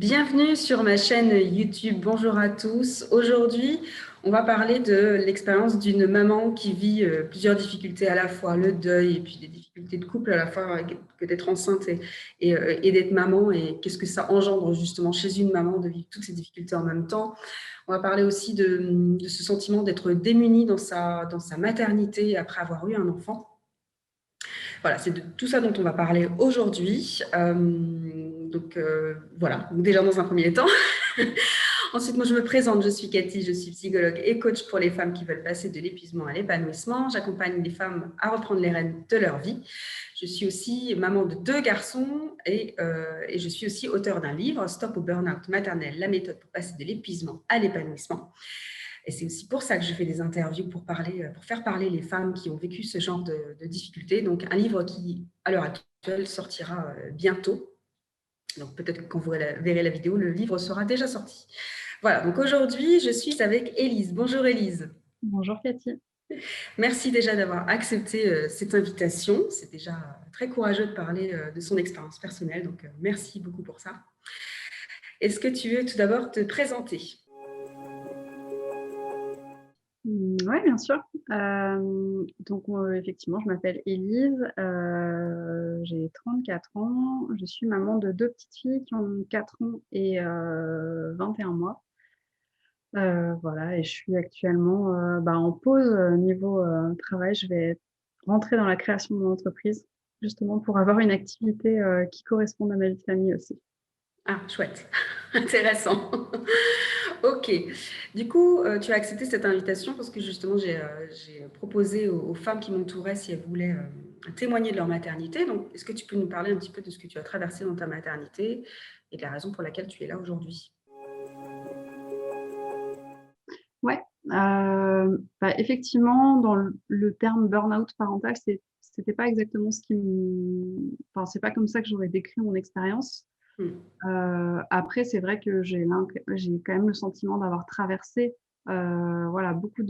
Bienvenue sur ma chaîne YouTube. Bonjour à tous. Aujourd'hui, on va parler de l'expérience d'une maman qui vit plusieurs difficultés à la fois, le deuil et puis des difficultés de couple à la fois que d'être enceinte et d'être maman et qu'est-ce que ça engendre justement chez une maman de vivre toutes ces difficultés en même temps. On va parler aussi de ce sentiment d'être démunie dans sa maternité après avoir eu un enfant. Voilà, c'est de tout ça dont on va parler aujourd'hui. Voilà, donc, déjà dans un premier temps. Ensuite, moi, je me présente, je suis Cathy, je suis psychologue et coach pour les femmes qui veulent passer de l'épuisement à l'épanouissement. J'accompagne les femmes à reprendre les rênes de leur vie. Je suis aussi maman de 2 garçons et je suis aussi auteure d'un livre, Stop au burn-out maternel, la méthode pour passer de l'épuisement à l'épanouissement. Et c'est aussi pour ça que je fais des interviews pour faire parler les femmes qui ont vécu ce genre de difficultés. Donc, un livre qui, à l'heure actuelle, sortira bientôt. Donc, peut-être que quand vous verrez la vidéo, le livre sera déjà sorti. Voilà, donc aujourd'hui, je suis avec Élise. Bonjour Élise. Bonjour Cathy. Merci déjà d'avoir accepté cette invitation. C'est déjà très courageux de parler de son expérience personnelle, donc merci beaucoup pour ça. Est-ce que tu veux tout d'abord te présenter? Oui, bien sûr. Effectivement, je m'appelle Élise, j'ai 34 ans, je suis maman de 2 petites filles qui ont 4 ans et 21 mois. Voilà, et je suis actuellement en pause niveau travail. Je vais rentrer dans la création de mon entreprise, justement pour avoir une activité qui corresponde à ma vie de famille aussi. Ah, chouette, intéressant. Ok. Du coup, tu as accepté cette invitation parce que justement, j'ai proposé aux femmes qui m'entouraient si elles voulaient témoigner de leur maternité. Donc, est-ce que tu peux nous parler un petit peu de ce que tu as traversé dans ta maternité et de la raison pour laquelle tu es là aujourd'hui? Ouais, effectivement, dans le terme burn-out parental, c'était pas exactement ce qui me enfin, c'est pas comme ça que j'aurais décrit mon expérience. Hmm. Après, c'est vrai que j'ai quand même le sentiment d'avoir traversé, voilà, beaucoup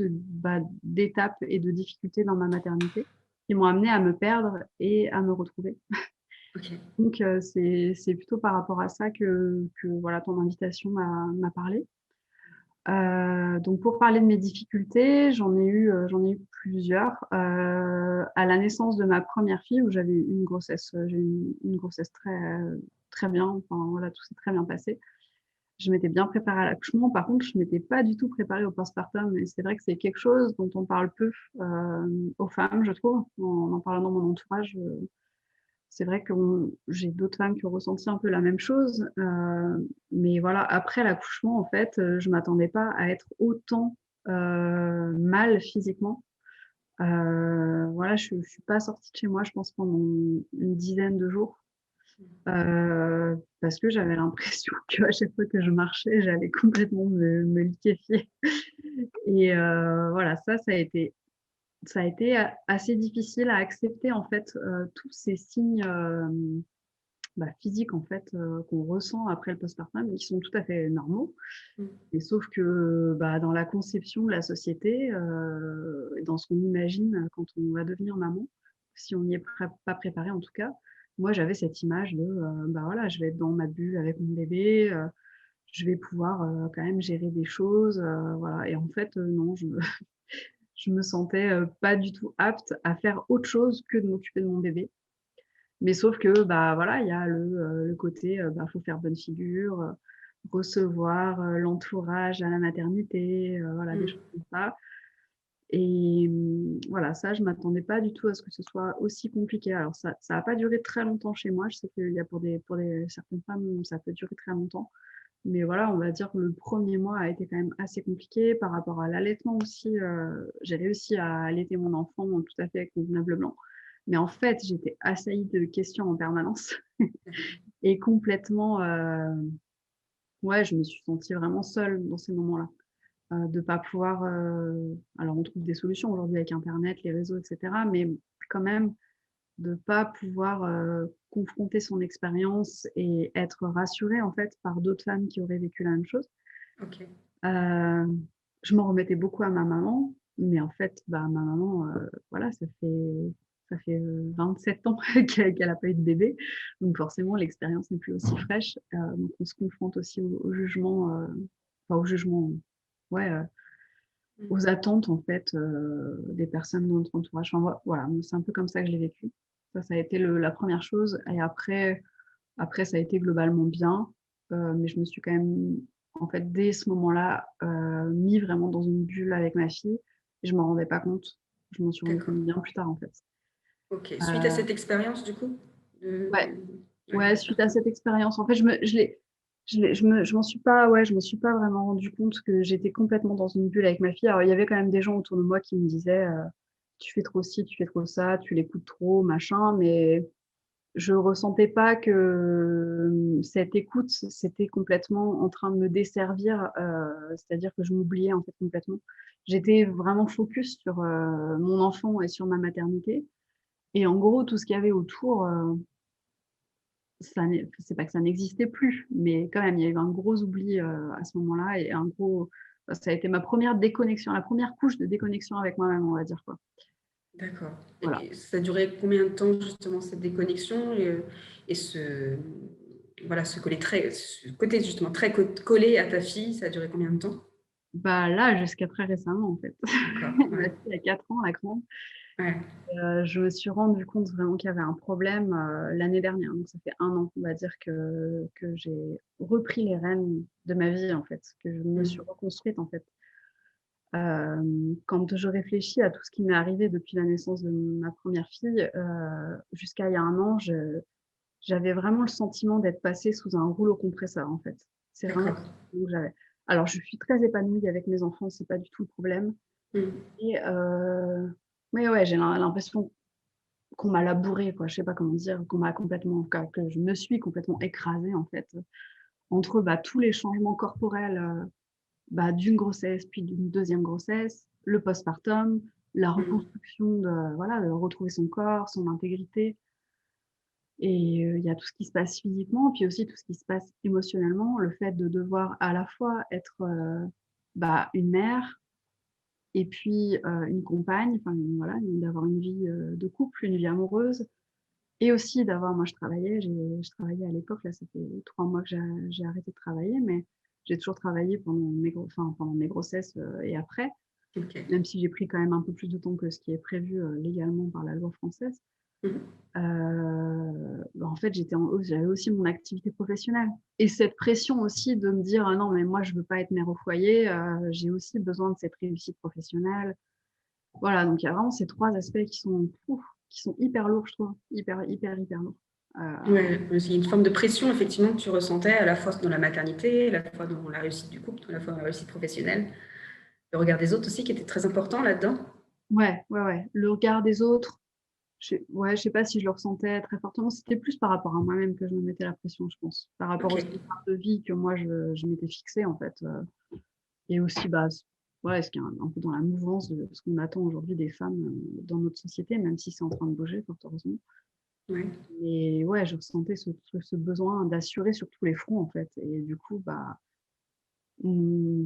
d'étapes et de difficultés dans ma maternité, qui m'ont amenée à me perdre et à me retrouver. Ok. Donc c'est plutôt par rapport à ça que voilà, ton invitation m'a parlé. Donc pour parler de mes difficultés, j'en ai eu plusieurs. À la naissance de ma première fille où j'avais eu une grossesse, j'ai eu une grossesse très bien, enfin voilà, tout s'est très bien passé. Je m'étais bien préparée à l'accouchement. Par contre, je m'étais pas du tout préparée au postpartum et c'est vrai que c'est quelque chose dont on parle peu, aux femmes, je trouve. En parlant dans mon entourage, c'est vrai que j'ai d'autres femmes qui ont ressenti un peu la même chose. Mais voilà, après l'accouchement, en fait, je m'attendais pas à être autant mal physiquement. Voilà, je suis pas sortie de chez moi, je pense, pendant une dizaine de jours. Parce que j'avais l'impression qu'à chaque fois que je marchais, j'allais complètement me liquéfier. Et voilà, ça a été assez difficile à accepter, en fait, tous ces signes physiques en fait, qu'on ressent après le postpartum et qui sont tout à fait normaux. Hmm. Et sauf que, dans la conception de la société, et dans ce qu'on imagine quand on va devenir maman, si on n'y est pas préparé en tout cas, moi j'avais cette image de, voilà, je vais être dans ma bulle avec mon bébé, je vais pouvoir, quand même gérer des choses, voilà. Et en fait, non, je me sentais, pas du tout apte à faire autre chose que de m'occuper de mon bébé. Mais sauf que, voilà, il y a le côté, faut faire bonne figure, recevoir, l'entourage à la maternité, voilà, des Hmm. choses comme ça. Et voilà, ça, je m'attendais pas du tout à ce que ce soit aussi compliqué. Alors ça a pas duré très longtemps chez moi. Je sais qu'il y a pour des certaines femmes, ça peut durer très longtemps. Mais voilà, on va dire que le premier mois a été quand même assez compliqué par rapport à l'allaitement aussi. J'ai réussi à allaiter mon enfant tout à fait convenablement. Mais en fait, j'étais assaillie de questions en permanence et complètement, ouais, je me suis sentie vraiment seule dans ces moments-là. De pas pouvoir, alors on trouve des solutions aujourd'hui avec internet, les réseaux et cetera, mais quand même de pas pouvoir, confronter son expérience et être rassurée en fait par d'autres femmes qui auraient vécu la même chose. Ok. Heu, je m'en remettais beaucoup à ma maman, mais en fait, ma maman, voilà, ça fait 27 ans qu'elle n'a pas eu de bébé. Donc forcément, l'expérience n'est plus aussi fraîche. Donc on se confronte aussi au jugement, enfin au jugement, ouais, aux attentes en fait des personnes de notre entourage. Enfin, voilà, c'est un peu comme ça que je l'ai vécu. Ça a été la première chose. Et après, ça a été globalement bien. Mais je me suis quand même, en fait, dès ce moment-là, mis vraiment dans une bulle avec ma fille. Et je ne m'en rendais pas compte. Je m'en suis rendu D'accord. compte bien plus tard, en fait. Ok. Suite à Euh, cette expérience, du coup ouais, Ouais, ouais, suite à cette expérience, en fait, je m'en suis pas, ouais, je me suis pas vraiment rendu compte que j'étais complètement dans une bulle avec ma fille. Alors, il y avait quand même des gens autour de moi qui me disaient, tu fais trop ci, tu fais trop ça, tu l'écoutes trop, machin, mais je ressentais pas que cette écoute, c'était complètement en train de me desservir, c'est-à-dire que je m'oubliais en fait complètement. J'étais vraiment focus sur mon enfant et sur ma maternité. Et en gros, tout ce qu'il y avait autour, c'est pas que ça n'existait plus, mais quand même, il y a eu un gros oubli à ce moment-là et ça a été ma première déconnexion, la première couche de déconnexion avec moi-même, on va dire quoi. d'accord. Voilà. Et ça a duré combien de temps, justement, cette déconnexion et voilà, ce côté, justement, très collé à ta fille, ça a duré combien de temps? Bah là, jusqu'à très récemment, en fait. D'accord, Ma ouais. fille a 4 ans, la grande. Ouais, Je me suis rendu compte vraiment qu'il y avait un problème l'année dernière. Donc ça fait 1 an, on va dire, que j'ai repris les rênes de ma vie, en fait, que je me suis mm, reconstruite, en fait. Quand je réfléchis à tout ce qui m'est arrivé depuis la naissance de ma première fille, jusqu'à il y a 1 an, j'avais vraiment le sentiment d'être passée sous un rouleau compresseur, en fait. C'est vraiment d'accord. ce que j'avais. Alors, je suis très épanouie avec mes enfants, c'est pas du tout le problème. Mm, Et mais ouais, j'ai l'impression qu'on m'a labouré, quoi. Je sais pas comment dire, qu'on m'a complètement, que je me suis complètement écrasée, en fait, entre bah, tous les changements corporels bah, d'une grossesse, puis d'une deuxième grossesse, le postpartum, la mm, reconstruction de, voilà, de retrouver son corps, son intégrité. Et il y a tout ce qui se passe physiquement, puis aussi tout ce qui se passe émotionnellement, le fait de devoir à la fois être bah, une mère et puis une compagne, enfin voilà, d'avoir une vie de couple, une vie amoureuse, et aussi d'avoir, moi je travaillais à l'époque, là ça fait 3 mois que j'ai arrêté de travailler, mais j'ai toujours travaillé pendant mes grossesses et après, ok. même si j'ai pris quand même un peu plus de temps que ce qui est prévu légalement par la loi française. Mm, Bah, en fait, j'avais aussi mon activité professionnelle. Et cette pression aussi de me dire, ah non, mais moi, je veux pas être mère au foyer, j'ai aussi besoin de cette réussite professionnelle. Voilà, donc il y a vraiment ces 3 aspects qui sont hyper lourds, je trouve. Hyper, hyper, hyper lourds. ouais, c'est une forme de pression, effectivement, que tu ressentais à la fois dans la maternité, à la fois dans la réussite du couple, à la fois dans la réussite professionnelle. Le regard des autres aussi, qui était très important là-dedans. Ouais, ouais, ouais. Le regard des autres, ouais, je sais pas si je le ressentais très fortement. C'était plus par rapport à moi-même que je me mettais la pression, je pense. Par rapport Ok, au standard de vie que moi, je m'étais fixé, en fait. Et aussi, bah, ouais, ce qui est un peu dans la mouvance de ce qu'on attend aujourd'hui des femmes dans notre société, même si c'est en train de bouger, fort heureusement. ouais, Et ouais, je ressentais ce besoin d'assurer sur tous les fronts, en fait. Et du coup, bah, mmh,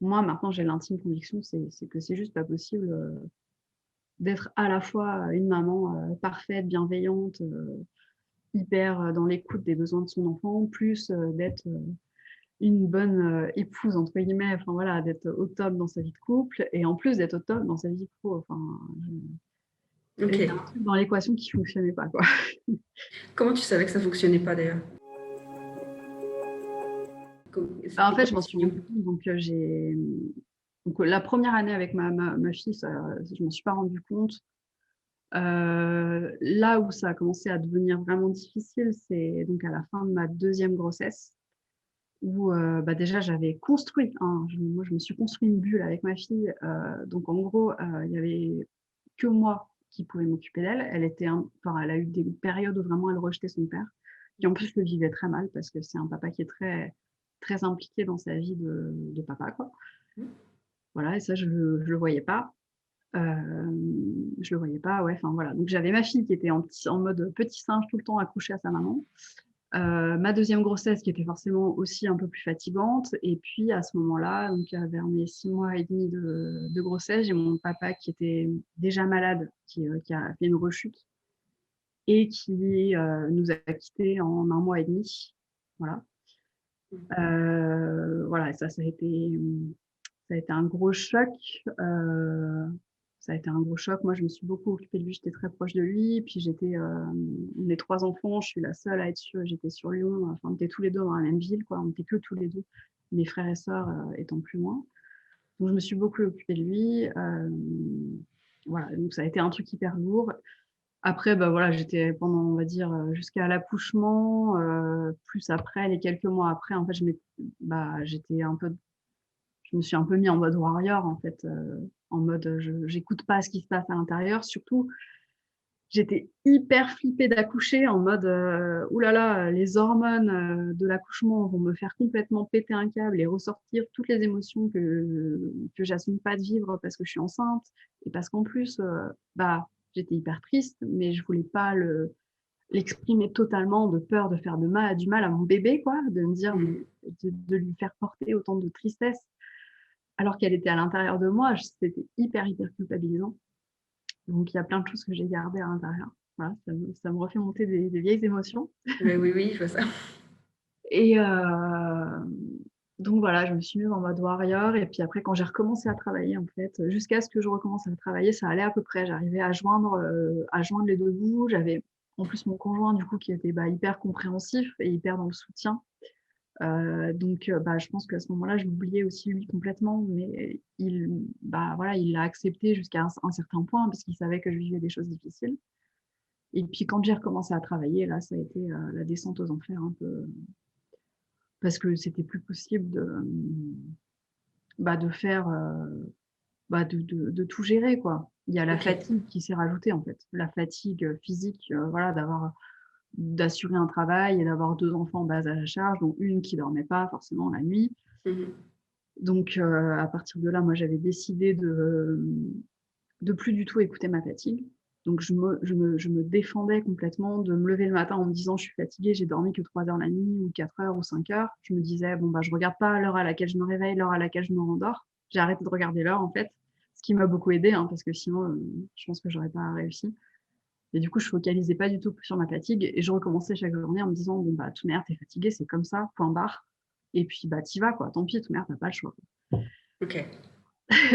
moi, maintenant, j'ai l'intime conviction, c'est que c'est juste pas possible d'être à la fois une maman parfaite, bienveillante, hyper dans l'écoute des besoins de son enfant, plus d'être une bonne épouse, entre guillemets, enfin voilà, d'être au top dans sa vie de couple et en plus d'être au top dans sa vie pro. Enfin, il ok. y a un truc dans l'équation qui fonctionnait pas, quoi. Comment tu savais que ça fonctionnait pas d'ailleurs? Bah, en C'était fait, quoi je les m'en suis signaux? rendu compte, donc la première année avec ma fille, je m'en suis pas rendu compte. Là où ça a commencé à devenir vraiment difficile, c'est donc à la fin de ma deuxième grossesse, où bah, déjà j'avais construit, hein, moi je me suis construit une bulle avec ma fille. Donc en gros, il y avait que moi qui pouvais m'occuper d'elle. Enfin, elle a eu des périodes où vraiment elle rejetait son père, qui en plus le vivait très mal parce que c'est un papa qui est très, très impliqué dans sa vie de papa, quoi. Voilà, et ça, je le voyais pas. Je le voyais pas, ouais, enfin voilà. Donc j'avais ma fille qui était en mode petit singe tout le temps accrochée à sa maman. Ma deuxième grossesse qui était forcément aussi un peu plus fatigante. Et puis à ce moment-là, donc vers mes 6 mois et demi de grossesse, j'ai mon papa qui était déjà malade, qui a fait une rechute et qui nous a quittés en 1 mois et demi. Voilà. Voilà, ça a été un gros choc. Ça a été un gros choc. Moi, je me suis beaucoup occupée de lui. J'étais très proche de lui. Puis on est 3 enfants. Je suis la seule à être j'étais sur Lyon. Enfin, on était tous les deux dans la même ville, quoi. On était que tous les deux. Mes frères et sœurs étant plus loin. Donc, je me suis beaucoup occupée de lui. Voilà. Donc, ça a été un truc hyper lourd. Après, bah voilà, j'étais pendant, on va dire, jusqu'à l'accouchement, plus après, les quelques mois après, en fait, je me suis un peu mis en mode warrior, en fait, en mode, j'écoute pas ce qui se passe à l'intérieur. Surtout, j'étais hyper flippée d'accoucher, en mode, ouh là là, les hormones de l'accouchement vont me faire complètement péter un câble et ressortir toutes les émotions que j'assume pas de vivre parce que je suis enceinte et parce qu'en plus, bah, j'étais hyper triste, mais je voulais pas l'exprimer totalement de peur de faire du mal à mon bébé, quoi, de me dire, de lui faire porter autant de tristesse alors qu'elle était à l'intérieur de moi. C'était hyper, hyper culpabilisant. Donc, il y a plein de choses que j'ai gardées à l'intérieur. Voilà, ça me refait monter des vieilles émotions. Mais oui, oui, je vois ça. Et donc, voilà, je me suis mise en mode warrior. Et puis après, quand j'ai recommencé à travailler, en fait, jusqu'à ce que je recommence à travailler, ça allait à peu près. J'arrivais à joindre les deux bouts. J'avais en plus mon conjoint, du coup, qui était hyper compréhensif et hyper dans le soutien. Donc, je pense qu'à ce moment-là, je l'oubliais aussi lui complètement, mais voilà, il l'a accepté jusqu'à un certain point parce qu'il savait que je vivais des choses difficiles. Et puis quand j'ai recommencé à travailler, là, ça a été la descente aux enfers un peu, parce que c'était plus possible de faire, de tout gérer, quoi. Il y a la Ok. fatigue qui s'est rajoutée, en fait, la fatigue physique, voilà, d'assurer un travail et d'avoir 2 enfants en bas à la charge, dont une qui dormait pas forcément la nuit. Donc, à partir de là, moi, j'avais décidé de plus du tout écouter ma fatigue. Donc, je me défendais complètement de me lever le matin en me disant je suis fatiguée, j'ai dormi que 3 heures la nuit, ou 4 heures, ou 5 heures. Je me disais, bon, je regarde pas l'heure à laquelle je me réveille, l'heure à laquelle je me rendors. J'ai arrêté de regarder l'heure, en fait, ce qui m'a beaucoup aidé, hein, parce que sinon, je pense que j'aurais pas réussi. Et du coup, je focalisais pas du tout sur ma fatigue et je recommençais chaque journée en me disant, bon, tout merde, t'es fatiguée, c'est comme ça, point barre. Et puis, t'y vas, quoi. Tant pis, tout merde, t'as pas le choix. Ok.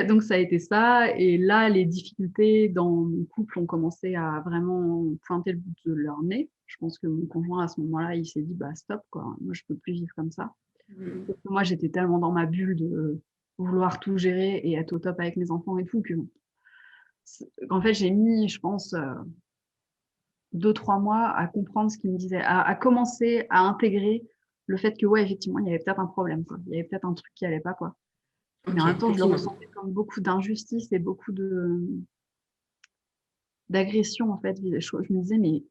Donc, ça a été ça. Et là, les difficultés dans mon couple ont commencé à vraiment pointer le bout de leur nez. Je pense que mon conjoint, à ce moment-là, il s'est dit, stop, quoi. Moi, je peux plus vivre comme ça. Parce que moi, j'étais tellement dans ma bulle de vouloir tout gérer et être au top avec mes enfants et tout que, en fait, j'ai mis, je pense, 2, 3 mois à comprendre ce qu'il me disait, à commencer à intégrer le fait que, ouais, effectivement, il y avait peut-être un problème, quoi. Il y avait peut-être un truc qui allait pas, quoi. Mais Ok, en même temps, je le effectivement. ressentais comme beaucoup d'injustice et beaucoup d'agression, en fait. Je me disais, mais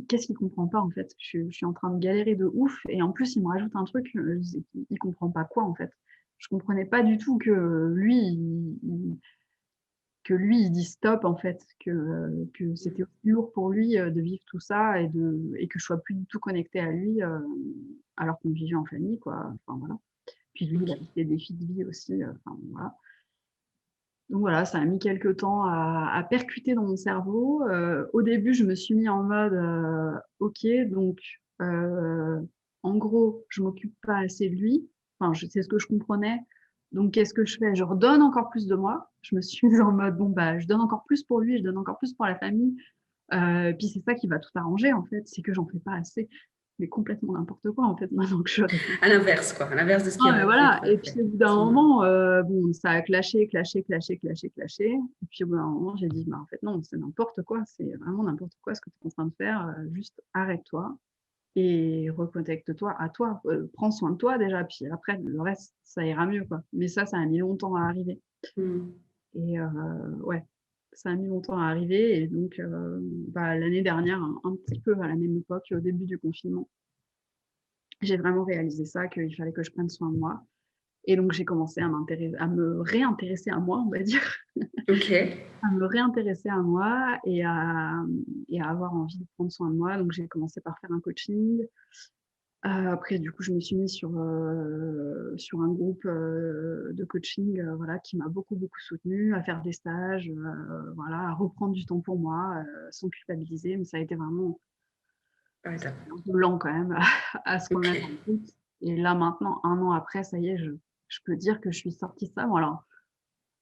qu'est-ce qu'il comprend pas, en fait? Je suis en train de galérer de ouf. Et en plus, il me rajoute un truc, il comprend pas quoi, en fait? Je comprenais pas du tout que lui, il dit stop, en fait, que c'était aussi lourd pour lui de vivre tout ça et que je sois plus du tout connectée à lui alors qu'on vivait en famille, quoi. Enfin, voilà. Puis lui, il a des défis de vie aussi. Enfin, voilà. Donc voilà, ça a mis quelques temps à percuter dans mon cerveau. Au début, je me suis mis en mode ok, donc en gros, je m'occupe pas assez de lui. Enfin, c'est ce que je comprenais. Donc, qu'est-ce que je fais? Je redonne encore plus de moi. Je me suis mise en mode bon, je donne encore plus pour lui, je donne encore plus pour la famille. Puis c'est ça qui va tout arranger, en fait, c'est que j'en fais pas assez. Mais complètement n'importe quoi, en fait, maintenant que je réfléchis. À l'inverse, quoi. À l'inverse de ce qui Non, mais aurait pu voilà. être Et puis fait. au bout d'un Effectivement. moment, bon, ça a clashé, clashé, clashé, clashé, clashé. Et puis au bout d'un moment, j'ai dit, en fait, non, c'est n'importe quoi. C'est vraiment n'importe quoi ce que tu es en train de faire. Juste arrête-toi et reconnecte-toi à toi. Prends soin de toi déjà. Puis après, le reste, ça ira mieux, quoi. Mais ça a mis longtemps à arriver. Et ouais, ça a mis longtemps à arriver. Et donc, l'année dernière, un petit peu à la même époque, au début du confinement, j'ai vraiment réalisé ça, qu'il fallait que je prenne soin de moi. Et donc, j'ai commencé à me réintéresser à moi, on va dire, Ok. à me réintéresser à moi et à avoir envie de prendre soin de moi. Donc, j'ai commencé par faire un coaching. Après, du coup, je me suis mise sur un groupe de coaching, voilà, qui m'a beaucoup, beaucoup soutenue à faire des stages, voilà, à reprendre du temps pour moi, sans culpabiliser. Mais ça a été vraiment Par étapes. un peu lent quand même à se Ok. remettre en route. Et là, maintenant, 1 an après, ça y est, je peux dire que je suis sortie de ça. Bon, alors,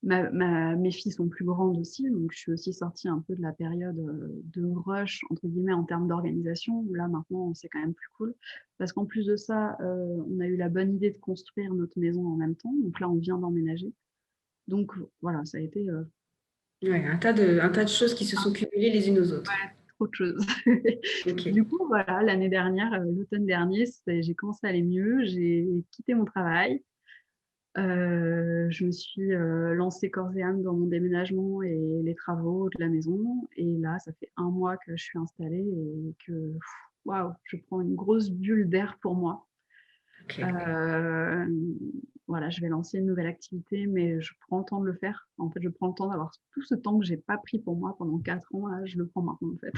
mes filles sont plus grandes aussi, donc je suis aussi sortie un peu de la période de rush, entre guillemets, en termes d'organisation, où là maintenant c'est quand même plus cool. Parce qu'en plus de ça, on a eu la bonne idée de construire notre maison en même temps, donc là on vient d'emménager. Donc voilà, ça a été Ouais, un tas de choses qui se sont cumulées les unes aux autres. trop de choses. Ok. Du coup, voilà, l'année dernière, l'automne dernier, j'ai commencé à aller mieux, j'ai quitté mon travail. Je me suis, lancée corps et âme dans mon déménagement et les travaux de la maison et là, ça fait 1 mois que je suis installée et que waouh, je prends une grosse bulle d'air pour moi. Ok. Hem, voilà, je vais lancer une nouvelle activité, mais je prends le temps de le faire. En fait, je prends le temps d'avoir tout ce temps que j'ai pas pris pour moi pendant 4 ans, là, je le prends maintenant, en fait.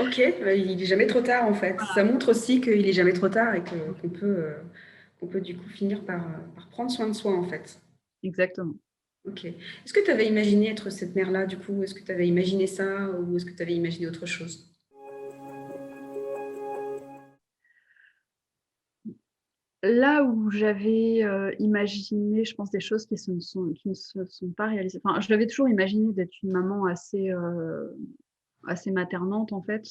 Ok, bah, il est jamais trop tard en fait. Ça montre aussi qu'il est jamais trop tard et qu'on peut du coup finir par prendre soin de soi en fait. Exactement. Ok. Est-ce que tu avais imaginé être cette mère-là du coup? Est-ce que tu avais imaginé ça ou est-ce que tu avais imaginé autre chose? Là où j'avais, imaginé, je pense, des choses qui ne se sont pas réalisées. Enfin, je l'avais toujours imaginé d'être une maman assez maternante, en fait.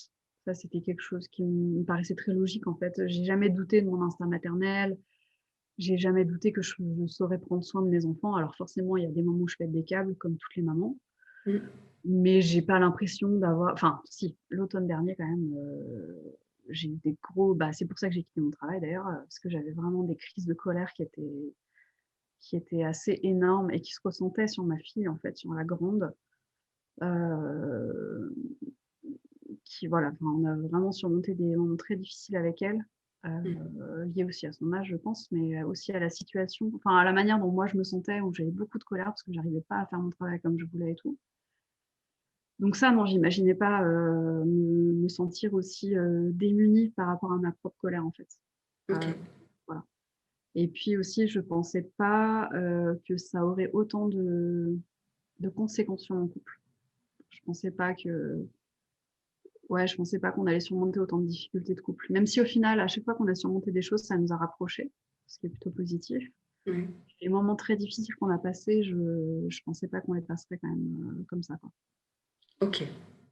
Ça, c'était quelque chose qui me paraissait très logique, en fait. J'ai jamais douté de mon instinct maternel. J'ai jamais douté que je saurais prendre soin de mes enfants. Alors forcément, il y a des moments où je pète des câbles comme toutes les mamans, Mm. mais j'ai pas l'impression d'avoir enfin si, l'automne dernier quand même, j'ai eu des gros c'est pour ça que j'ai quitté mon travail d'ailleurs, parce que j'avais vraiment des crises de colère qui étaient assez énormes et qui se ressentaient sur ma fille, en fait, sur la grande, heu, qui voilà, enfin, on a vraiment surmonté des moments très difficiles avec elle, Mm. liés aussi à son âge, je pense, mais aussi à la situation, enfin, à la manière dont moi je me sentais, où j'avais beaucoup de colère parce que j'arrivais pas à faire mon travail comme je voulais et tout. Donc ça, non, j'imaginais pas, me sentir aussi, démunie par rapport à ma propre colère, en fait. Ok. Heu, voilà. Et puis aussi, je pensais pas, que ça aurait autant de conséquences sur mon couple. Je pensais pas que ouais, je pensais pas qu'on allait surmonter autant de difficultés de couple. Même si au final, à chaque fois qu'on a surmonté des choses, ça nous a rapprochés, ce qui est plutôt positif. Ouais. Les moments très difficiles qu'on a passés, je pensais pas qu'on les passerait quand même, comme ça, quoi. Ok.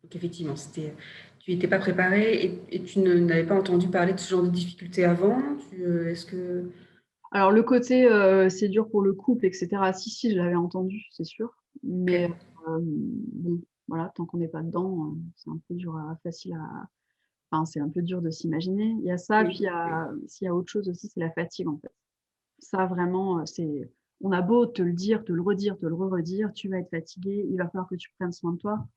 Donc effectivement, tu n'étais pas préparée et tu n'avais pas entendu parler de ce genre de difficultés avant. Est-ce que Alors le côté, c'est dur pour le couple et cetera, si, je l'avais entendu, c'est sûr. ok. Mais, bon, voilà, tant qu'on n'est pas dedans, c'est un peu dur facile à enfin, c'est un peu dur de s'imaginer. Il y a ça, puis Oui. Oui. s'il y a autre chose aussi, c'est la fatigue, en fait. Ça vraiment, c'est on a beau te le dire, te le redire, te le re-redire, tu vas être fatigué, il va falloir que tu prennes soin de toi.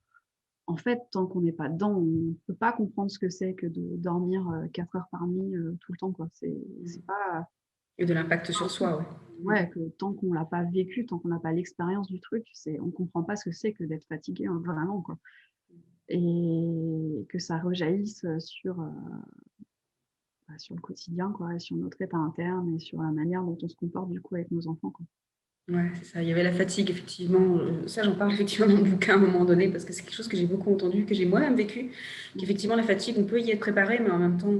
En fait, tant qu'on n'est pas dedans, on ne peut pas comprendre ce que c'est que de dormir, 4 heures par nuit, tout le temps, quoi. C'est pas Et de l'impact sur soi, ouais. Mm. ouais, que tant qu'on l'a pas vécu, tant qu'on n'a pas l'expérience du truc, on comprend pas ce que c'est que d'être fatigué, hein, vraiment, quoi. Et que ça rejaillisse, sur le quotidien, quoi, et sur notre état interne et sur la manière dont on se comporte, du coup, avec nos enfants, quoi. Ouais, c'est ça. Il y avait la fatigue, effectivement. Ça, j'en parle effectivement dans le bouquin à un moment donné, parce que c'est quelque chose que j'ai beaucoup entendu, que j'ai moi-même vécu. Mmh. Qu'effectivement, la fatigue, on peut y être préparé, mais en même temps,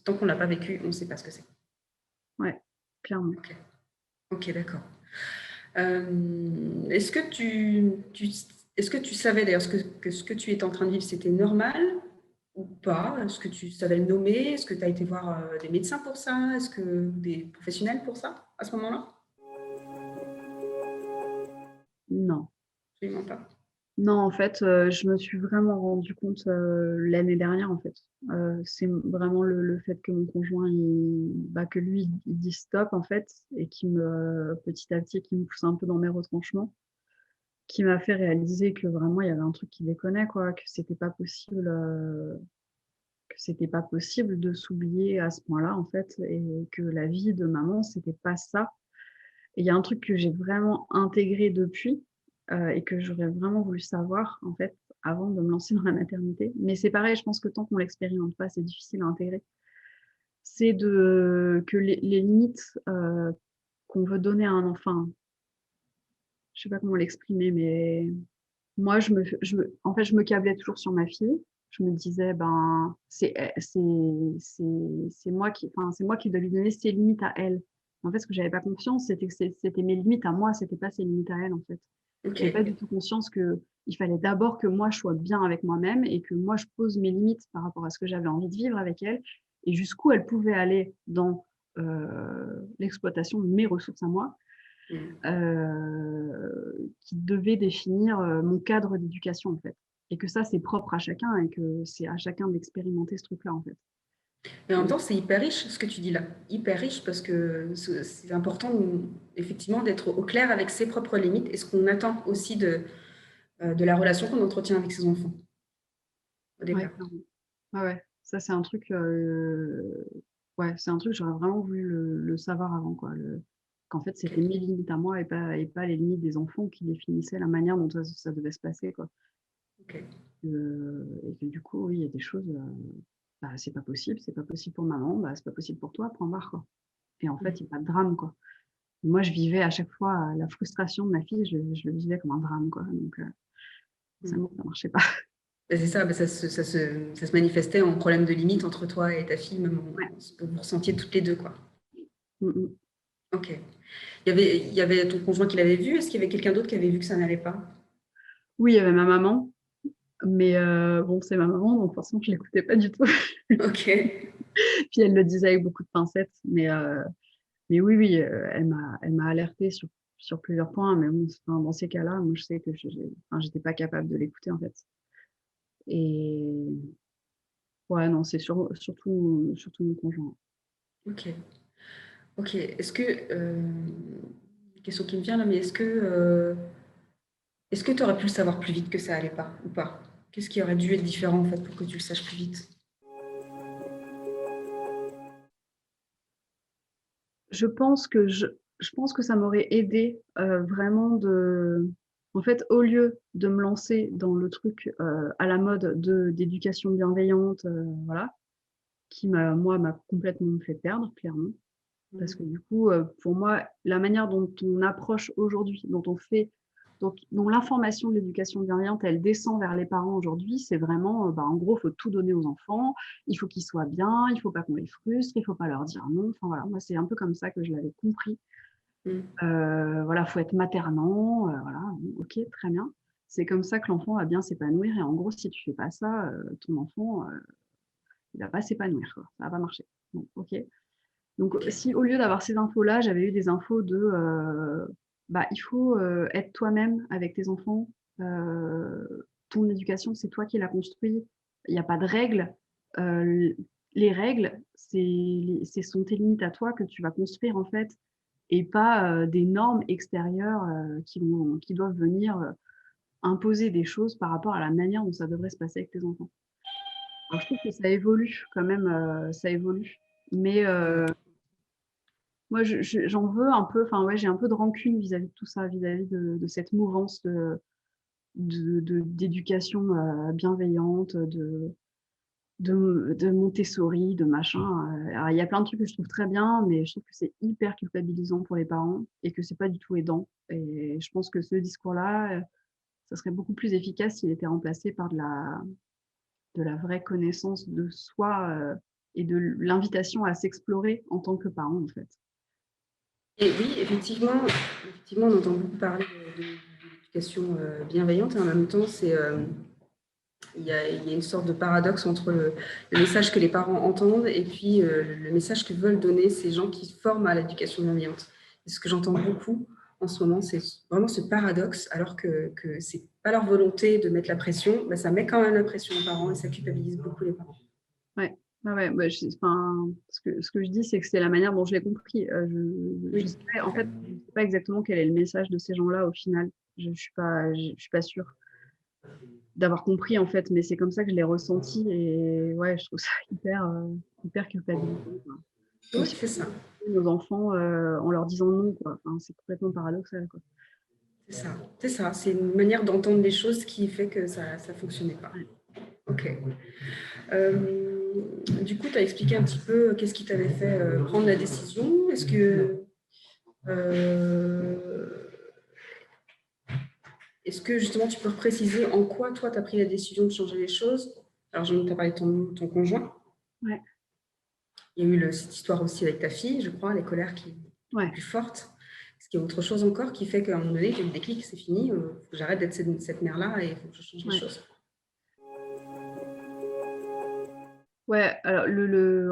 tant qu'on ne l'a pas vécu, on ne sait pas ce que c'est. Ouais, clairement. Ok, ok, d'accord. Est-ce que est-ce que tu savais d'ailleurs que ce que tu étais en train de vivre, c'était normal ou pas? Est-ce que tu savais le nommer? Est-ce que tu as été voir des médecins pour ça? Est-ce que des professionnels pour ça, à ce moment-là? Non. Absolument pas. Non, en fait, je me suis vraiment rendu compte, l'année dernière, en fait. C'est vraiment le fait que mon conjoint, que lui, il dise stop, en fait, et qui me petit à petit, qui me pousse un peu dans mes retranchements, qui m'a fait réaliser que vraiment il y avait un truc qui déconnait, quoi, que c'était pas possible de s'oublier à ce point-là, en fait, et que la vie de maman, c'était pas ça. Et il y a un truc que j'ai vraiment intégré depuis, et que j'aurais vraiment voulu savoir, en fait, avant de me lancer dans la maternité. Mais c'est pareil, je pense que tant qu'on l'expérimente pas, c'est difficile à intégrer. c'est que les limites qu'on veut donner à un enfant, je sais pas comment l'exprimer, mais moi, en fait, je me câblais toujours sur ma fille. Je me disais, ben, c'est moi enfin, c'est moi qui dois lui donner ses limites à elle. En fait, ce que j'avais pas conscience, c'était que c'était mes limites à moi, c'était pas ses limites à elle, en fait. Ok. J'avais pas du tout conscience que il fallait d'abord que moi je sois bien avec moi-même et que moi je pose mes limites par rapport à ce que j'avais envie de vivre avec elle et jusqu'où elle pouvait aller dans l'exploitation de mes ressources à moi, qui devait définir mon cadre d'éducation en fait. Et que ça c'est propre à chacun et que c'est à chacun d'expérimenter ce truc-là en fait. Mais en même temps, c'est hyper riche ce que tu dis là. Hyper riche parce que c'est important, effectivement, d'être au clair avec ses propres limites et ce qu'on attend aussi de la relation qu'on entretient avec ses enfants au Ouais, départ. clairement. Ouais, ouais. Ça c'est un truc, ouais, c'est un truc j'aurais vraiment voulu le savoir avant quoi. Qu'en fait Ok. c'était mes limites à moi et pas les limites des enfants qui définissaient la manière dont ça devait se passer quoi. Ok. Et que du coup, oui, il y a des choses, bah, c'est pas possible pour maman, bah, c'est pas possible pour toi, point barre, quoi. Et en fait, il y a pas de drame, quoi. Moi, je vivais à chaque fois la frustration de ma fille, je le vivais comme un drame, quoi. Donc, Mm. forcément, ça marchait pas. Ben, c'est ça, ben, ça se manifestait en problème de limite entre toi et ta fille, même Ouais. vous ressentiez toutes les deux, quoi. Mmh mh. Ok. Il y avait ton conjoint qui l'avait vu. Est-ce qu'il y avait quelqu'un d'autre qui avait vu que ça n'allait pas? Oui, il y avait ma maman, mais bon, c'est ma maman, donc forcément, je l'écoutais pas du tout. Ok. Puis elle le disait avec beaucoup de pincettes, mais oui, oui, elle m'a alertée sur plusieurs points, mais bon, enfin, dans ces cas-là, moi, je sais que enfin, j'étais pas capable de l'écouter, en fait. Et ouais, non, c'est surtout mon conjoint. Ok. Ok. Question qui me vient là, mais est-ce que tu aurais pu le savoir plus vite que ça allait pas ou pas? Qu'est-ce qui aurait dû être différent en fait pour que tu le saches plus vite? Je pense que je pense que ça m'aurait aidé vraiment en fait, au lieu de me lancer dans le truc à la mode d'éducation bienveillante, voilà, qui m'a complètement fait perdre, clairement. Parce que Mm. du coup, pour moi, la manière dont on approche aujourd'hui, dont on fait, dont l'information de l'éducation bienveillante, elle descend vers les parents aujourd'hui, c'est vraiment, bah, en gros, il faut tout donner aux enfants, il faut qu'ils soient bien, il ne faut pas qu'on les frustre, il ne faut pas leur dire non. Enfin voilà, moi, c'est un peu comme ça que je l'avais compris. Mm. Voilà, il faut être maternant, voilà, ok, très bien. C'est comme ça que l'enfant va bien s'épanouir. Et en gros, si tu fais pas ça, ton enfant, il va pas s'épanouir, quoi. Ça va pas marcher. Bon, ok. Donc, Ok. si au lieu d'avoir ces infos-là, j'avais eu des infos bah, il faut être toi-même avec tes enfants. Ton éducation, c'est toi qui l'as construit. Il n'y a pas de règles. Euh, les règles, ce sont tes limites à toi que tu vas construire en fait, et pas des normes extérieures qui doivent venir imposer des choses par rapport à la manière dont ça devrait se passer avec tes enfants. Alors, je trouve que ça évolue quand même, ça évolue. Mais moi, j'en veux un peu, enfin ouais, j'ai un peu de rancune vis-à-vis de tout ça, vis-à-vis de cette mouvance d'éducation bienveillante, de Montessori, de machin. Alors, il y a plein de trucs que je trouve très bien, mais je trouve que c'est hyper culpabilisant pour les parents et que c'est pas du tout aidant. Et je pense que ce discours-là, ça serait beaucoup plus efficace s'il était remplacé par de la vraie connaissance de soi et de l'invitation à s'explorer en tant que parent, en fait. Et oui, effectivement, on entend beaucoup parler de l'éducation bienveillante et en même temps, il y a une sorte de paradoxe entre le message que les parents entendent et puis le message que veulent donner ces gens qui forment à l'éducation bienveillante. Et ce que j'entends beaucoup en ce moment, c'est vraiment ce paradoxe, alors que ce n'est pas leur volonté de mettre la pression, bah, ça met quand même la pression aux parents et ça culpabilise beaucoup les parents. Ouais, ouais, ouais, bah, enfin, ce que je dis, c'est que c'est la manière dont je l'ai compris. Je Oui, sais tout à en fait. fait, je sais pas exactement quel est le message de ces gens-là au final. Je suis pas sûre d'avoir compris en fait, mais c'est comme ça que je l'ai ressenti et ouais, je trouve ça hyper culpabilisant, quoi. Comme Oui, si c'est ça. on éduquait nos enfants en leur disant non, quoi. Enfin, c'est complètement paradoxal, quoi. C'est ça. C'est ça. C'est une manière d'entendre les choses qui fait que ça ne fonctionnait pas. Ouais. Ok. Du coup, tu as expliqué un petit peu qu'est-ce qui t'avait fait prendre la décision. Euh, est-ce que justement tu peux préciser en quoi toi tu as pris la décision de changer les choses? Alors, tu as parlé de ton conjoint. Ouais, Il y a eu cette histoire aussi avec ta fille, je crois, les colères qui est ouais. plus forte. Est-ce qu'il y a autre chose encore qui fait qu'à un moment donné, tu as eu le déclic, c'est fini, il faut que j'arrête d'être cette mère-là et il faut que je change les Ouais. choses? Ouais, alors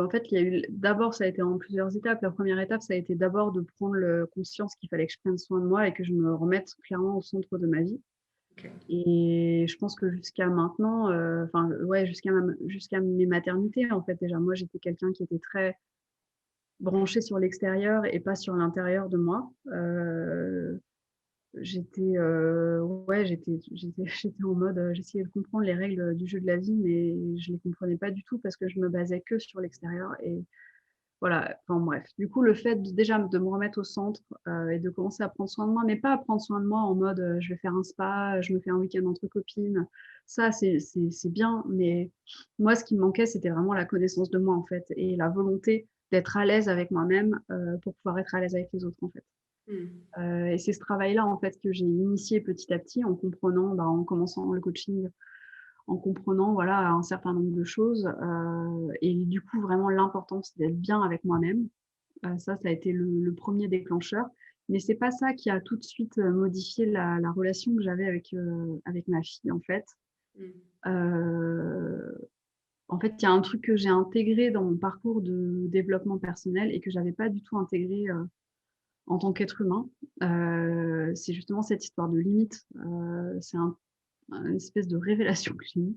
en fait, il y a eu d'abord, ça a été en plusieurs étapes. La première étape, ça a été d'abord de prendre conscience qu'il fallait que je prenne soin de moi et que je me remette clairement au centre de ma vie. Ok. Et je pense que jusqu'à maintenant, enfin, ouais, jusqu'à mes maternités, en fait, déjà, moi, j'étais quelqu'un qui était très branché sur l'extérieur et pas sur l'intérieur de moi. Ouais, j'étais en mode, j'essayais de comprendre les règles du jeu de la vie, mais je les comprenais pas du tout parce que je me basais que sur l'extérieur et voilà, enfin bref. Du coup, le fait déjà de me remettre au centre, et de commencer à prendre soin de moi, mais pas à prendre soin de moi en mode, je vais faire un spa, je me fais un week-end entre copines. Ça, c'est bien, mais moi, ce qui me manquait, c'était vraiment la connaissance de moi, en fait, et la volonté d'être à l'aise avec moi-même, pour pouvoir être à l'aise avec les autres, en fait. Hmm. Et c'est ce travail-là, en fait, que j'ai initié petit à petit en comprenant, en commençant le coaching, en comprenant voilà, un certain nombre de choses. Et du coup, vraiment, l'importance d'être bien avec moi-même. Ça a été le premier déclencheur. Mais c'est pas ça qui a tout de suite modifié la relation que j'avais avec ma fille, en fait. Hmm. Euh, En fait, il y a un truc que j'ai intégré dans mon parcours de développement personnel et que j'avais pas du tout intégré en tant qu'être humain. C'est justement cette histoire de limite. C'est une espèce de révélation que j'ai eue,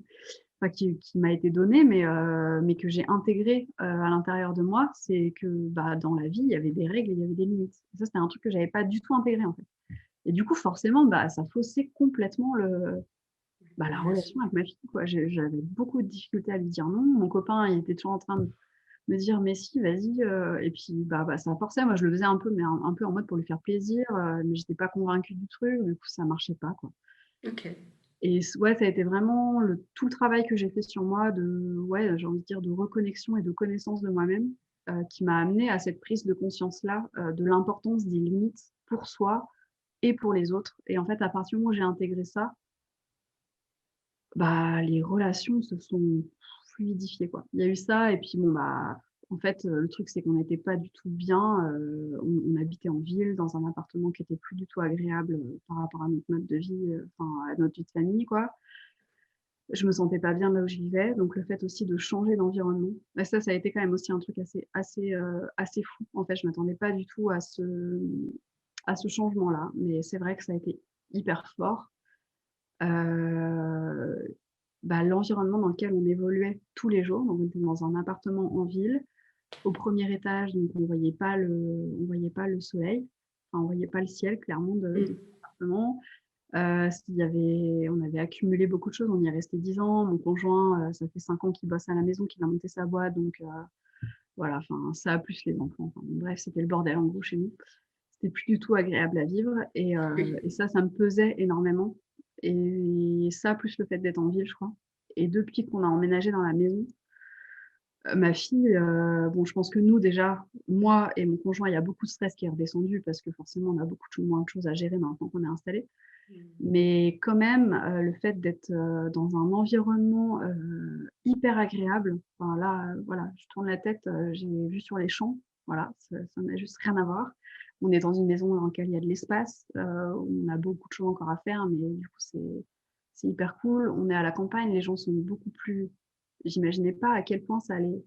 enfin, qui m'a été donnée, mais que j'ai intégré à l'intérieur de moi. C'est que dans la vie, il y avait des règles et il y avait des limites. Et ça, c'était un truc que j'avais pas du tout intégré, en fait. Et du coup, forcément, ça faussait complètement la relation avec ma fille, quoi. J'avais beaucoup de difficultés à lui dire non. Mon copain, il était toujours en train de me dire mais si, vas-y. Et puis ça forçait. Moi, je le faisais un peu, mais un peu en mode pour lui faire plaisir. Mais j'étais pas convaincue du truc. Du coup, ça marchait pas, quoi. Ok. Et ouais, ça a été vraiment tout le travail que j'ai fait sur moi ouais, j'ai envie de dire, de reconnexion et de connaissance de moi-même, qui m'a amené à cette prise de conscience-là, de l'importance des limites pour soi et pour les autres. Et en fait, à partir du moment où j'ai intégré ça, les relations se sont fluidifiées, quoi. Il y a eu ça et puis bon, en fait, le truc, c'est qu'on n'était pas du tout bien, on habitait en ville, dans un appartement qui était plus du tout agréable, par rapport à notre mode de vie, enfin, à notre vie de famille, quoi. Je me sentais pas bien là où je vivais, donc le fait aussi de changer d'environnement, ça a été quand même aussi un truc assez fou. En fait, je m'attendais pas du tout à ce changement-là, mais c'est vrai que ça a été hyper fort. Heu, L'environnement dans lequel on évoluait tous les jours, donc on était dans un appartement en ville, au premier étage, donc on voyait pas le soleil, enfin on voyait pas le ciel clairement de Hmm. l'appartement. On avait accumulé beaucoup de choses, on y est resté 10 ans. Mon conjoint, ça fait 5 ans qu'il bosse à la maison, qu'il a monté sa boîte, donc voilà, enfin ça plus les enfants. Enfin, bref, c'était le bordel en gros chez nous. C'était plus du tout agréable à vivre et Oui. ça me pesait énormément. Et ça, plus le fait d'être en ville, je crois. Et depuis qu'on a emménagé dans la maison, ma fille, bon, je pense que nous, déjà, moi et mon conjoint, il y a beaucoup de stress qui est redescendu parce que forcément, on a beaucoup moins de choses à gérer maintenant qu'on est installé. Hmm. Mais quand même, le fait d'être dans un environnement hyper agréable, enfin là, voilà, je tourne la tête, j'ai vu sur les champs, voilà, ça n'a juste rien à voir. On est dans une maison dans laquelle il y a de l'espace, on a beaucoup de choses encore à faire, mais du coup, c'est hyper cool. On est à la campagne, les gens sont beaucoup plus. J'imaginais pas à quel point ça allait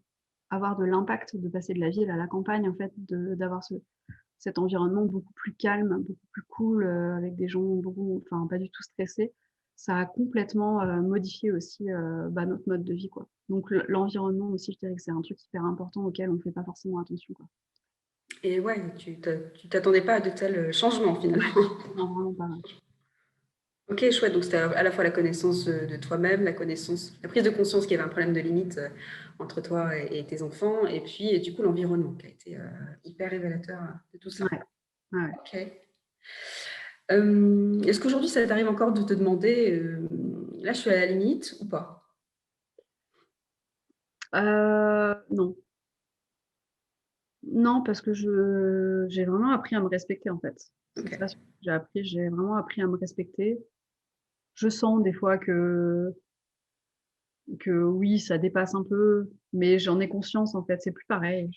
avoir de l'impact de passer de la ville à la campagne, en fait, d'avoir cet environnement beaucoup plus calme, beaucoup plus cool, avec des gens enfin, pas du tout stressés. Ça a complètement modifié aussi notre mode de vie, quoi. Donc l'environnement aussi, je dirais que c'est un truc hyper important auquel on ne fait pas forcément attention, quoi. Et ouais, tu t'attendais pas à de tels changements finalement. Non, vraiment pas. Ok, chouette. Donc c'était à la fois la connaissance de toi-même, la prise de conscience qu'il y avait un problème de limite entre toi et tes enfants, et puis et du coup l'environnement qui a été hyper révélateur de tout ça. Ouais, ouais. Ok. Est-ce qu'aujourd'hui ça t'arrive encore de te demander, là je suis à la limite ou pas? Non. Non, parce que j'ai vraiment appris à me respecter, en fait. C'est Ok. ça ce que j'ai vraiment appris à me respecter. Je sens des fois que oui, ça dépasse un peu, mais j'en ai conscience, en fait, c'est plus pareil.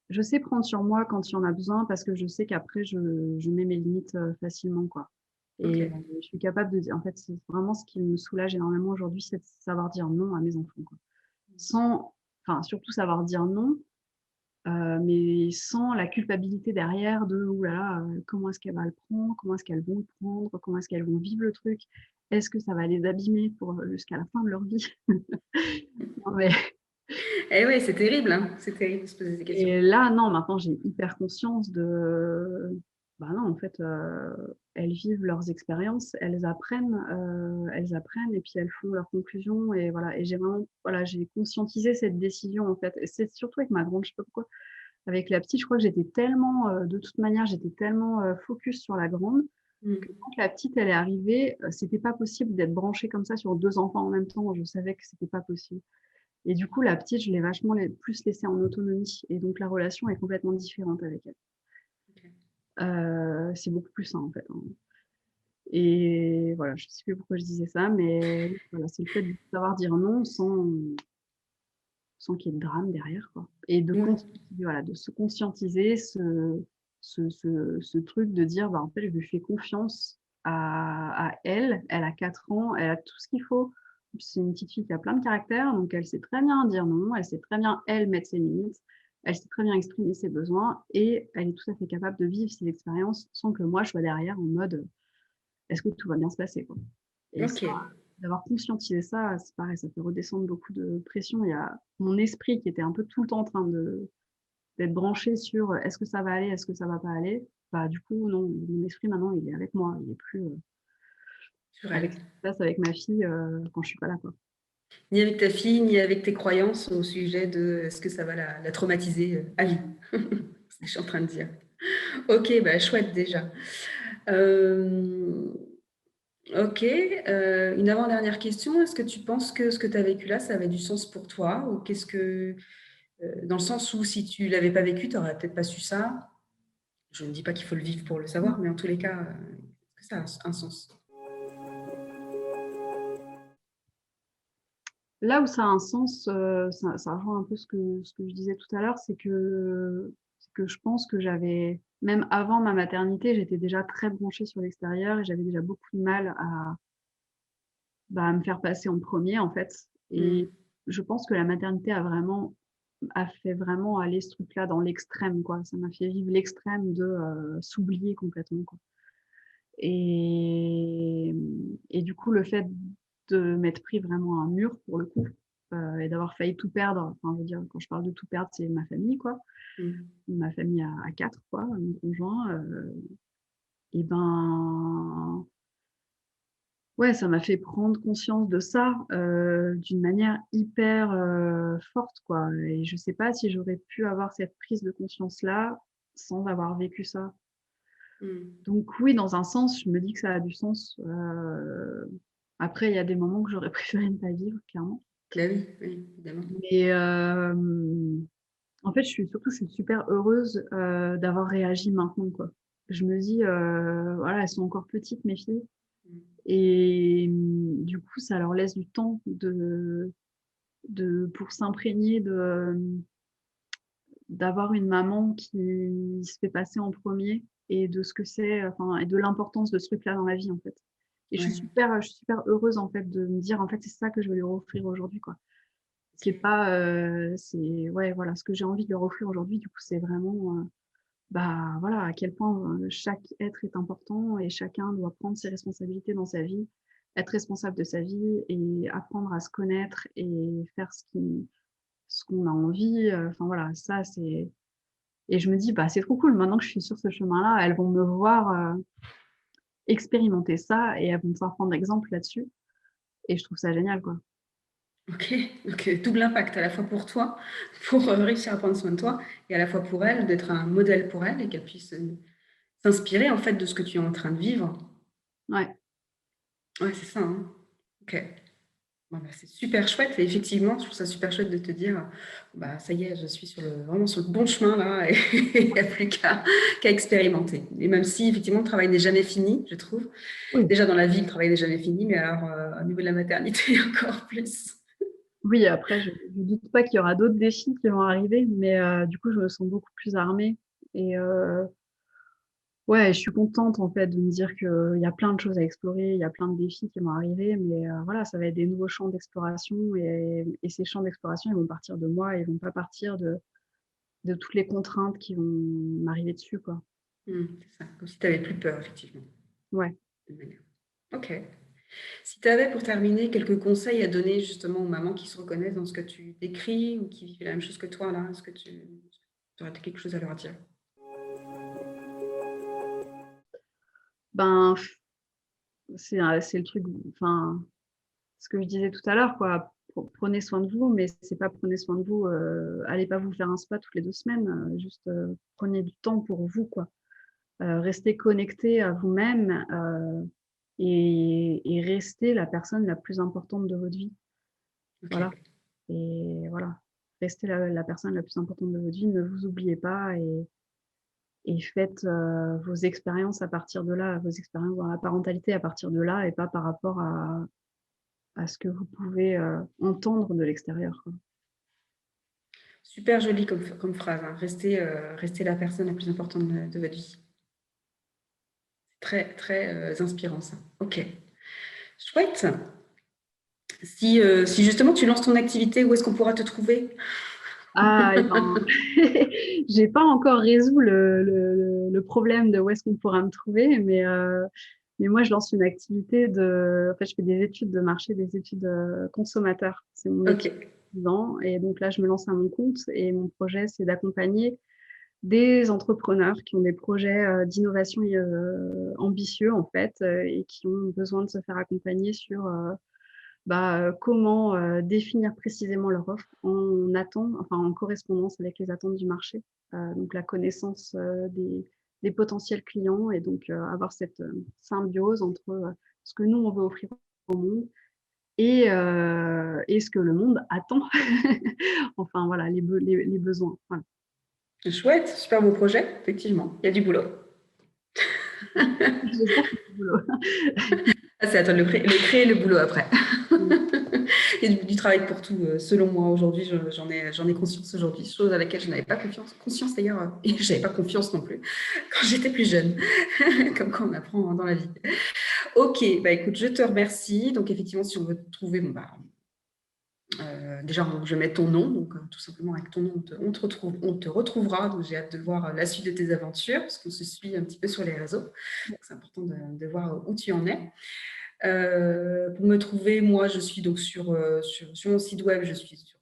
Je sais prendre sur moi quand il y en a besoin parce que je sais qu'après je mets mes limites, facilement, quoi. Ok. Et je suis capable de dire en fait, c'est vraiment ce qui me soulage énormément aujourd'hui, c'est de savoir dire non à mes enfants, quoi. Sans enfin, surtout savoir dire non, mais sans la culpabilité derrière de: «Ouh là là, comment est-ce qu'elle va le prendre? Comment est-ce qu'elles vont le prendre? Comment est-ce qu'elles vont vivre le truc? Est-ce que ça va les abîmer pour, jusqu'à la fin de leur vie?» Non mais Eh oui, c'est terrible, hein. C'est terrible de se poser des questions. et là, non, maintenant j'ai hyper conscience bah non, en fait, elles vivent leurs expériences, elles apprennent et puis elles font leurs conclusions et voilà et j'ai vraiment voilà, j'ai conscientisé cette décision, en fait et c'est surtout avec ma grande, je sais pas pourquoi. Avec la petite, je crois que j'étais tellement, de toute manière, j'étais tellement, focus sur la grande que Mm. quand la petite, elle est arrivée, c'était pas possible d'être branchée comme ça sur 2 enfants en même temps. Je savais que c'était pas possible. Et du coup, la petite, je l'ai vachement plus laissée en autonomie et donc la relation est complètement différente avec elle. Ok. C'est beaucoup plus sain, en fait, hein et voilà, je sais plus pourquoi je disais ça, mais oui, voilà, c'est le fait de savoir dire non sans qu'il y ait de drame derrière, quoi et de Ouais. conscientiser, voilà, de se conscientiser ce truc de dire: «Bah, en fait, je lui fais confiance à elle. Elle a 4 ans, elle a tout ce qu'il faut». C'est une petite fille qui a plein de caractère, donc elle sait très bien dire non, elle sait très bien, elle, mettre ses limites, elle sait très bien exprimer ses besoins et elle est tout à fait capable de vivre ses expériences sans que moi je sois derrière en mode: «Est-ce que tout va bien se passer?» quoi et ça, Ok. d'avoir conscientisé ça, c'est pareil, ça fait redescendre beaucoup de pression. Il y a mon esprit qui était un peu tout le temps en train d'être branché sur, «Est-ce que ça va aller? Est-ce que ça va pas aller?» Bah, du coup, non, mon esprit maintenant, il est avec moi, il est plus, Sur elle. avec ce qui se passe avec ma fille, quand je suis pas là, quoi. Ni avec ta fille, ni avec tes croyances au sujet de est-ce que ça va la traumatiser à vie. C'est ce que je suis en train de dire. Ok, bah chouette déjà. Euh, ok, une avant-dernière question. Est-ce que tu penses que ce que tu as vécu là, ça avait du sens pour toi? Ou qu'est-ce que, dans le sens où si tu l'avais pas vécu, tu n'aurais peut-être pas su ça. Je ne dis pas qu'il faut le vivre pour le savoir, mais en tous les cas, est-ce que ça a un sens? Là où ça a un sens, ça rejoint un peu ce que je disais tout à l'heure, c'est que je pense que j'avais même avant ma maternité, j'étais déjà très branchée sur l'extérieur et j'avais déjà beaucoup de mal à me faire passer en premier en fait et Hmm. je pense que la maternité a fait vraiment aller ce truc-là dans l'extrême, quoi. Ça m'a fait vivre l'extrême de, s'oublier complètement, quoi et du coup, le fait de m'être pris vraiment un mur pour le coup, et d'avoir failli tout perdre, enfin, je veux dire, quand je parle de tout perdre, c'est ma famille, quoi. Hmm. Ma famille à 4 quoi, mon conjoint, et ben, ouais, ça m'a fait prendre conscience de ça, d'une manière hyper, forte, quoi et je sais pas si j'aurais pu avoir cette prise de conscience-là sans avoir vécu ça. Hmm. Donc oui, dans un sens, je me dis que ça a du sens, après il y a des moments que j'aurais préféré ne pas vivre, clairement. Ben oui, oui, évidemment. Mais en fait, je suis super heureuse, d'avoir réagi maintenant, quoi. Je me dis, voilà, elles sont encore petites mes filles Hmm. et du coup, ça leur laisse du temps pour s'imprégner d'avoir une maman qui se fait passer en premier et de ce que c'est, enfin et de l'importance de ce truc-là dans la vie, en fait. Et Ouais, je suis super heureuse, en fait, de me dire: «En fait, c'est ça que je vais leur offrir aujourd'hui, quoi». C'est ok. pas, c'est ouais, voilà, ce que j'ai envie de leur offrir aujourd'hui, du coup, c'est vraiment, bah, voilà, à quel point, chaque être est important et chacun doit prendre ses responsabilités dans sa vie, être responsable de sa vie et apprendre à se connaître et faire ce qu'on a envie, enfin voilà, ça c'est et je me dis: «Bah, c'est trop cool, maintenant que je suis sur ce chemin-là, elles vont me voir, expérimenter ça et elles vont pouvoir prendre exemple là-dessus» et je trouve ça génial, quoi. Ok, donc double impact, à la fois pour toi, pour réussir à prendre soin de toi, et à la fois pour elle, d'être un modèle pour elle et qu'elle puisse s'inspirer en fait de ce que tu es en train de vivre. Ouais. Ouais, c'est ça, hein. Ok. Bon, bah, c'est super chouette et effectivement, je trouve ça super chouette de te dire, bah, ça y est, je suis vraiment sur le bon chemin là et il n'y a plus qu'à expérimenter. Et même si effectivement le travail n'est jamais fini, je trouve. Oui. Déjà dans la vie, le travail n'est jamais fini, mais alors au niveau de la maternité, encore plus. Oui, après, je ne doute pas qu'il y aura d'autres défis qui vont arriver, mais du coup, je me sens beaucoup plus armée. Et ouais, je suis contente en fait de me dire qu'il y a plein de choses à explorer, il y a plein de défis qui vont arriver, mais voilà, ça va être des nouveaux champs d'exploration et ces champs d'exploration, ils vont partir de moi, ils vont pas partir de toutes les contraintes qui vont m'arriver dessus, quoi. C'est ça, comme si tu n'avais plus peur, effectivement. Ouais. Ok. Si tu avais pour terminer quelques conseils à donner justement aux mamans qui se reconnaissent dans ce que tu décris ou qui vivent la même chose que toi, là, est-ce que tu aurais quelque chose à leur dire? Ben, c'est le truc, enfin, ce que je disais tout à l'heure, quoi. Prenez soin de vous, mais c'est pas prenez soin de vous, allez pas vous faire un spa toutes les 2 semaines, juste, prenez du temps pour vous, quoi. Restez connecté à vous-même, et restez la personne la plus importante de votre vie. Ok. Voilà, et voilà. Restez la personne la plus importante de votre vie, ne vous oubliez pas et faites, vos expériences à partir de là, vos expériences dans la parentalité à partir de là et pas par rapport à ce que vous pouvez, entendre de l'extérieur, quoi. Super joli comme phrase, hein. Restez la personne la plus importante de votre vie. Très, très inspirant ça. Ok. Chouette. Si justement tu lances ton activité, où est-ce qu'on pourra te trouver? Ah et ben, j'ai pas encore résolu le problème de où est-ce qu'on pourra me trouver, mais moi je lance une activité en fait, je fais des études de marché, des études, consommateurs. C'est mon Ok. métier depuis 10 ans et donc là, je me lance à mon compte et mon projet, c'est d'accompagner des entrepreneurs qui ont des projets, d'innovation et ambitieux en fait, et qui ont besoin de se faire accompagner sur, comment, définir précisément leur offre en correspondance avec les attentes du marché. Donc la connaissance, des potentiels clients et donc avoir cette, symbiose entre, ce que nous on veut offrir au monde et ce que le monde attend. Enfin voilà, les besoins, voilà. Chouette, super beau projet, effectivement. Il y a du boulot. J'espère qu'il y a du boulot. Ah, c'est à toi de le créer le boulot après. Mmh. Il y a du travail pour tout, selon moi, aujourd'hui. J'en ai conscience aujourd'hui, chose à laquelle je n'avais pas conscience d'ailleurs, et je n'avais pas confiance non plus quand j'étais plus jeune, comme quand on apprend dans la vie. Ok, bah écoute, je te remercie. Donc effectivement, si on veut te trouver, bon, bah, déjà, je vais mettre ton nom, donc tout simplement avec ton nom, on te retrouvera. Donc j'ai hâte de voir la suite de tes aventures, parce qu'on se suit un petit peu sur les réseaux. Donc, c'est important de voir où tu en es. Pour me trouver, moi, je suis donc sur mon site web, je suis sur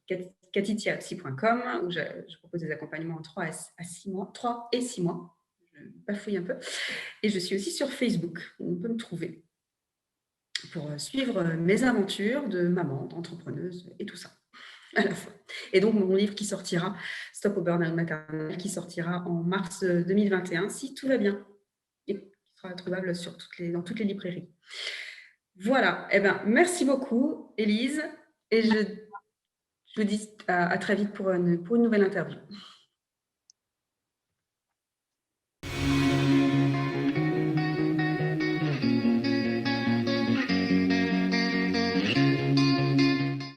katitiaxi.com où je propose des accompagnements en 3 à 6 mois, 3 et 6 mois. Je bafouille un peu. Et je suis aussi sur Facebook, où on peut me trouver pour suivre mes aventures de maman, d'entrepreneuse et tout ça à la fois. Et donc, mon livre qui sortira, Stop au burn-out maternel, qui sortira en mars 2021, si tout va bien, et qui sera trouvable dans toutes les librairies. Voilà, eh ben, merci beaucoup, Élise, et je vous dis à très vite pour une nouvelle interview.